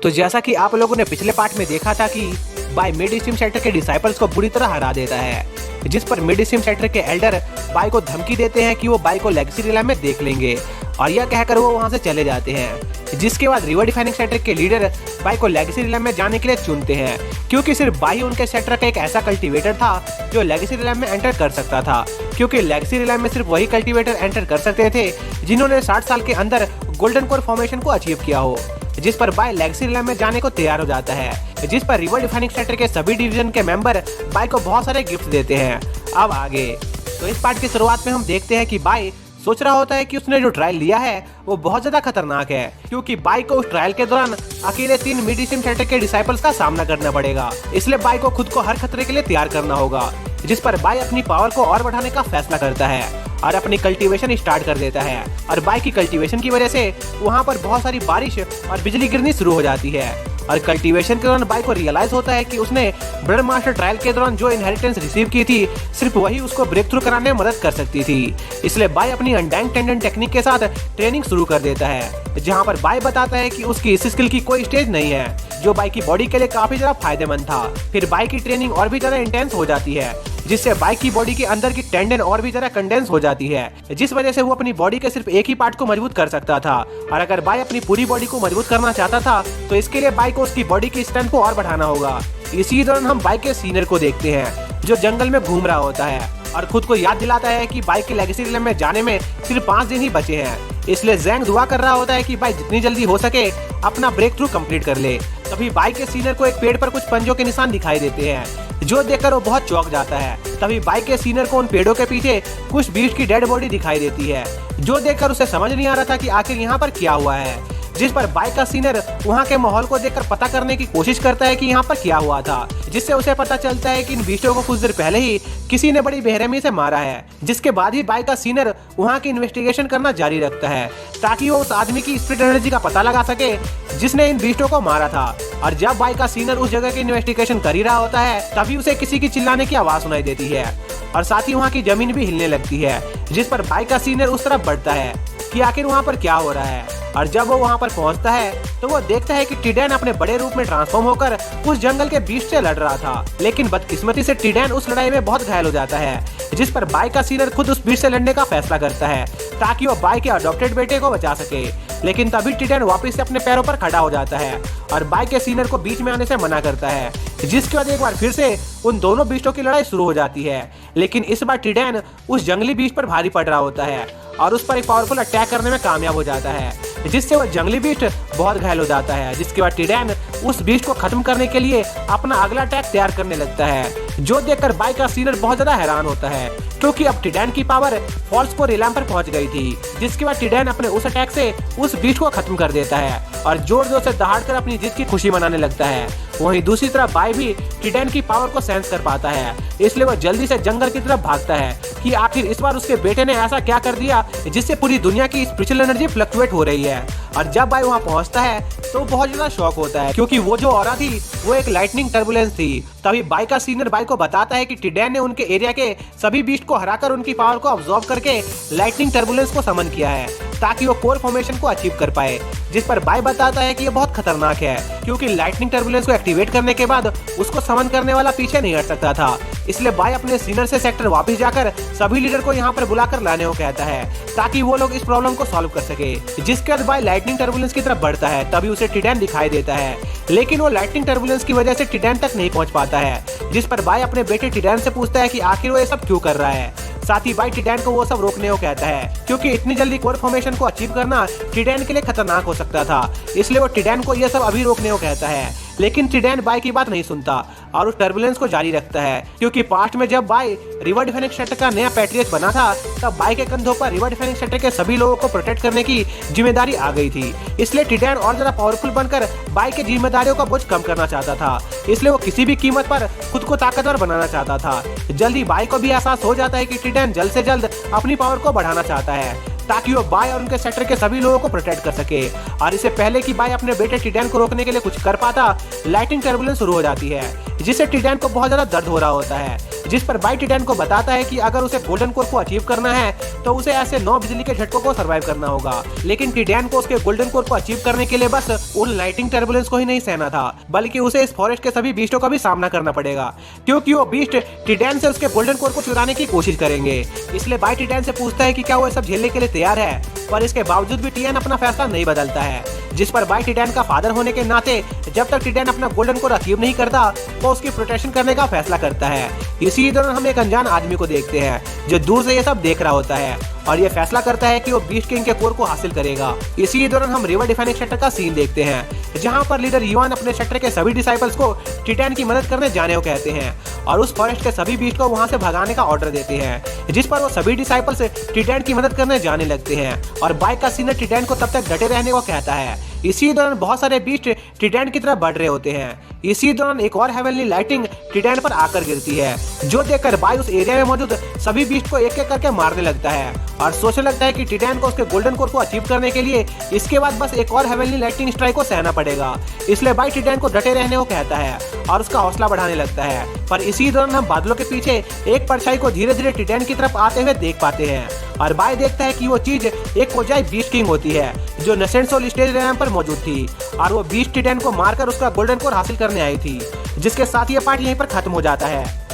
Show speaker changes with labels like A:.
A: तो जैसा कि आप लोगों ने पिछले पार्ट में देखा था कि बाय मिड स्ट्रीम सेक्टर के डिसाइपल्स को बुरी तरह हरा देता है, जिस पर मिड स्ट्रीम सेक्टर के एल्डर बाय को धमकी देते हैं कि वो बाय को लेगेसी रिलैम में देख लेंगे और यह कहकर वो वहां से चले जाते हैं। जिसके बाद रिवर डिफाइनिंग सेक्टर के लीडर बाय को लेगेसी रिलैम में जाने के लिए चुनते हैं, क्योंकि सिर्फ बाय ही उनके सेक्टर का एक ऐसा कल्टीवेटर था जो लेगेसी रिलैम में एंटर कर सकता था, क्योंकि लेगेसी रिलैम में सिर्फ वही कल्टीवेटर एंटर कर सकते थे जिन्होंने 60 साल के अंदर गोल्डन कोर फॉर्मेशन को अचीव किया हो। जिस पर बाय लेगेसी रिलैम में जाने को तैयार हो जाता है, जिस पर रिवर डिफाइनिंग सेक्टर के सभी डिवीजन के मेंबर बाय को बहुत सारे गिफ्ट देते हैं। अब आगे तो इस पार्ट की शुरुआत में हम देखते हैं कि बाय सोच रहा होता है कि उसने जो ट्रायल लिया है वो बहुत ज्यादा खतरनाक है, क्योंकि बाय को उस ट्रायल के दौरान अकेले 3 मिड स्ट्रीम सेक्टर के डिसाइपल्स का सामना करना पड़ेगा। इसलिए बाय को खुद को हर खतरे के लिए तैयार करना होगा, जिस पर बाय अपनी पावर को और बढ़ाने का फैसला करता है और अपनी कल्टीवेशन स्टार्ट कर देता है। और बाय की कल्टीवेशन की वजह से वहाँ पर बहुत सारी बारिश और बिजली गिरनी शुरू हो जाती है। और कल्टीवेशन के दौरान बाय को रियलाइज होता है कि उसने ब्लड मास्टर ट्रायल के दौरान जो इनहेरिटेंस रिसीव की थी सिर्फ वही उसको ब्रेक थ्रू कराने में मदद कर सकती थी। इसलिए बाय अपनी अनडाइंग टेंडन टेक्निक के साथ ट्रेनिंग शुरू कर देता है, जहां पर बाय बताता है कि उसकी इस स्किल की कोई स्टेज नहीं है, जो बाय की बॉडी के लिए काफी ज्यादा फायदेमंद था। फिर बाय की ट्रेनिंग और भी ज्यादा इंटेंस हो जाती है, जिससे बाय की बॉडी के अंदर की टेंडन और भी ज्यादा कंडेंस हो जाती है, जिस वजह से वो अपनी बॉडी के सिर्फ एक ही पार्ट को मजबूत कर सकता था। और अगर बाय अपनी पूरी बॉडी को मजबूत करना चाहता था तो इसके लिए बाय को उसकी बॉडी की स्ट्रेंथ को और बढ़ाना होगा। इसी दौरान हम बाय के सीनियर को देखते हैं, जो जंगल में घूम रहा होता है और खुद को याद दिलाता है कि बाय के लेगेसी रिलैम में जाने में सिर्फ 5 दिन ही बचे हैं। इसलिए जैंग दुआ कर रहा होता है कि बाय जितनी जल्दी हो सके अपना ब्रेक थ्रू कंप्लीट कर ले। तभी बाय के सीनियर को एक पेड़ पर कुछ पंजों के निशान दिखाई देते हैं, जो देखकर वो बहुत चौंक जाता है। तभी बाय के सीनियर को उन पेड़ों के पीछे कुछ बीस्ट की डेड बॉडी दिखाई देती है, जो देखकर उसे समझ नहीं आ रहा था कि आखिर यहाँ पर क्या हुआ है। जिस पर बाय का सीनियर वहाँ के माहौल को देखकर पता करने की कोशिश करता है कि यहाँ पर क्या हुआ था, जिससे उसे पता चलता है कि इन बीस्टों को कुछ देर पहले ही किसी ने बड़ी बेरहमी से मारा है। जिसके बाद ही बाय का सीनियर वहाँ की इन्वेस्टिगेशन करना जारी रखता है, ताकि वो उस आदमी की स्पिरिट एनर्जी का पता लगा सके जिसने इन बीस्टों को मारा था। और जब बाय का सीनियर उस जगह की इन्वेस्टिगेशन कर ही रहा होता है, तभी उसे किसी की चिल्लाने की आवाज सुनाई देती है और साथ ही वहाँ की जमीन भी हिलने लगती है। जिस पर बाय का सीनियर उस तरफ बढ़ता है कि आखिर वहाँ पर क्या हो रहा है। और जब वो वहाँ पर पहुँचता है तो वो देखता है कि टिडैन अपने बड़े रूप में ट्रांसफॉर्म होकर उस जंगल के बीच से लड़ रहा था, लेकिन बदकिस्मती से टिडैन उस लड़ाई में बहुत घायल हो जाता है। जिस पर बाय का सीनियर खुद उस बीच से लड़ने का फैसला करता है, ताकि वो बाय के अडॉप्टेड बेटे को बचा सके। लेकिन तभी टिडैन वापस से अपने पैरों पर खड़ा हो जाता है और बाय के सीनियर को बीच में आने से मना करता है, जिसके बाद एक बार फिर से उन दोनों बीस्टों की लड़ाई शुरू हो जाती है। लेकिन इस बार टिडैन उस जंगली बीस्ट पर भारी पड़ रहा होता है और उस पर एक पावरफुल अटैक करने में कामयाब हो जाता है, जिससे वह जंगली बीस्ट बहुत घायल हो जाता है। जिसके बाद टिडैन उस बीस्ट को खत्म करने के लिए अपना अगला अटैक तैयार करने लगता है, जो देखकर बाय का सीनियर बहुत ज्यादा हैरान होता है, क्योंकि अब टिडैन की पावर फॉल्स को रिलैम पर पहुंच गई थी। जिसके बाद टिडैन अपने उस अटैक से उस बीस्ट को खत्म कर देता है और जोर जोर से दहाड़कर अपनी जीत की खुशी मनाने लगता है। वहीं दूसरी तरफ बाय भी टिडैन की पावर को सेंस कर पाता है, इसलिए वह जल्दी से जंगल की तरफ भागता है कि आखिर इस बार उसके बेटे ने ऐसा क्या कर दिया जिससे पूरी दुनिया की स्पिरिचुअल एनर्जी फ्लक्चुएट हो रही है। और जब बाय वहाँ पहुँचता है तो बहुत ज्यादा शॉक होता है, क्योंकि वो जो ऑरा थी वो एक लाइटनिंग टर्बुलेंस थी। तभी बाय का सीनियर बाय को बताता है कि टिडैन ने उनके एरिया के सभी बीस्ट को हराकर उनकी पावर को अब्सॉर्ब करके लाइटनिंग टर्बुलेंस को समन किया है, ताकि वो कोर फॉर्मेशन को अचीव कर पाए। जिस पर बाय बताता है कि ये बहुत खतरनाक है, क्योंकि लाइटनिंग टर्बुलेंस को एक्टिवेट करने के बाद उसको समन करने वाला पीछे नहीं हट सकता था। इसलिए बाय अपने सीनियर से सेक्टर वापस जाकर सभी लीडर को यहाँ पर बुलाकर लाने को कहता है, ताकि वो लोग इस प्रॉब्लम को सॉल्व कर सके। जिसके बाद बाय लाइटनिंग टर्बुलेंस की तरफ बढ़ता है, तभी उसे टिडैन दिखाई देता है, लेकिन वो लाइटनिंग टर्बुलेंस की वजह से टिडैन तक नहीं पहुंच पाता है। जिस पर बाय अपने बेटे टिडैन से पूछता है कि आखिर वो ये सब क्यों कर रहा है। साथ ही बाय टिडैन को वो सब रोकने को कहता है, क्योंकि इतनी जल्दी कोर फॉर्मेशन को अचीव करना टिडैन के लिए खतरनाक हो सकता था। इसलिए वो टिडैन को ये सब अभी रोकने को कहता है, लेकिन टिडैन बाय की बात नहीं सुनता और उस टर्बुलेंस को जारी रखता है, क्योंकि पास्ट में जब बाय रिवर डिफाइनिंग सेक्टर का नया पैट्रियट बना था, तब बाय के कंधों पर रिवर डिफाइनिंग सेक्टर के सभी लोगों को प्रोटेक्ट करने की जिम्मेदारी आ गई थी। इसलिए टिडैन और ज्यादा पावरफुल बनकर बाय की जिम्मेदारियों का बोझ कम करना चाहता था। इसलिए वो किसी भी कीमत पर खुद को ताकतवर बनाना चाहता था। जल्दी बाय को भी एहसास हो जाता है कि टिडैन जल्द से जल्द अपनी पावर को बढ़ाना चाहता है, ताकि वो बाय और उनके सेक्टर के सभी लोगों को प्रोटेक्ट कर सके। और इससे पहले कि बाय अपने बेटे टिडैन को रोकने के लिए कुछ कर पाता, लाइटनिंग टर्बुलेंस शुरू हो जाती है, जिससे टिडैन को बहुत ज्यादा दर्द हो रहा होता है। जिस पर बाई टिटैन को बताता है कि अगर उसे गोल्डन कोर को अचीव करना है तो उसे ऐसे 9 बिजली के झटकों को सर्वाइव करना होगा। लेकिन टिटैन को उसके गोल्डन कोर को अचीव करने के लिए बस उन लाइटिंग टर्बुलेंस को ही नहीं सहना था, बल्कि उसे इस फॉरेस्ट के सभी बीस्टों का भी सामना करना पड़ेगा, क्योंकि वो बीस्ट टिटैन से उसके गोल्डन कोर को चुराने की कोशिश करेंगे। इसलिए बाई टिटैन से पूछता है कि क्या वो सब झेलने के लिए तैयार है, पर इसके बावजूद भी टिटैन अपना फैसला नहीं बदलता है। जिस पर बाई टिटैन का फादर होने के नाते जब तक टिटैन अपना गोल्डन कोर अचीव नहीं करता वो उसकी प्रोटेक्शन करने का फैसला करता है। इसी दौरान हम एक अनजान आदमी को देखते हैं जो दूर से ये सब देख रहा होता है और ये फैसला करता है कि वो बीस्ट किंग के कोर को हासिल करेगा। इसी दौरान हम रिवर डिफाइनिंग सेक्टर का सीन देखते हैं जहां पर लीडर युआन अपने सेक्टर के सभी डिसाइपल्स को टिटैन की मदद करने जाने को कहते हैं और उस फॉरेस्ट के सभी बीस्ट को वहां से भगाने का ऑर्डर देते हैं, जिस पर वो सभी डिसाइपल्स टिटैन की मदद करने जाने लगते हैं और बाइक का सीनियर टिटैन को तब तक डटे रहने को कहता है। इसी दौरान बहुत सारे बीस्ट टिटैन की तरफ बढ़ रहे होते हैं। इसी दौरान एक और हेवनली लाइटिंग टिटैन पर आकर गिरती है, जो देखकर बाई उस एरिया में मौजूद सभी बीस्ट को एक एक करके मारने लगता है और सोचने लगता है कि टिटैन को उसके गोल्डन कोर को अचीव करने के लिए इसके बाद बस एक और हेवनली लाइटिंग स्ट्राइक को सहना पड़ेगा। इसलिए बाई टिटैन को डटे रहने को कहता है और उसका हौसला बढ़ाने लगता है। पर इसी दौरान हम बादलों के पीछे एक परछाई को धीरे धीरे टिटैन की तरफ आते हुए देख पाते हैं और बाई देखता है कि वो चीज एक कोजाई बीस्ट किंग होती है जो नेसेंट सोल स्टेज रैम पर मौजूद थी और वो बीस्ट टिटैन को मारकर उसका गोल्डन कोर हासिल करने आई थी। जिसके साथ ये पार्ट यहीं पर खत्म हो जाता है।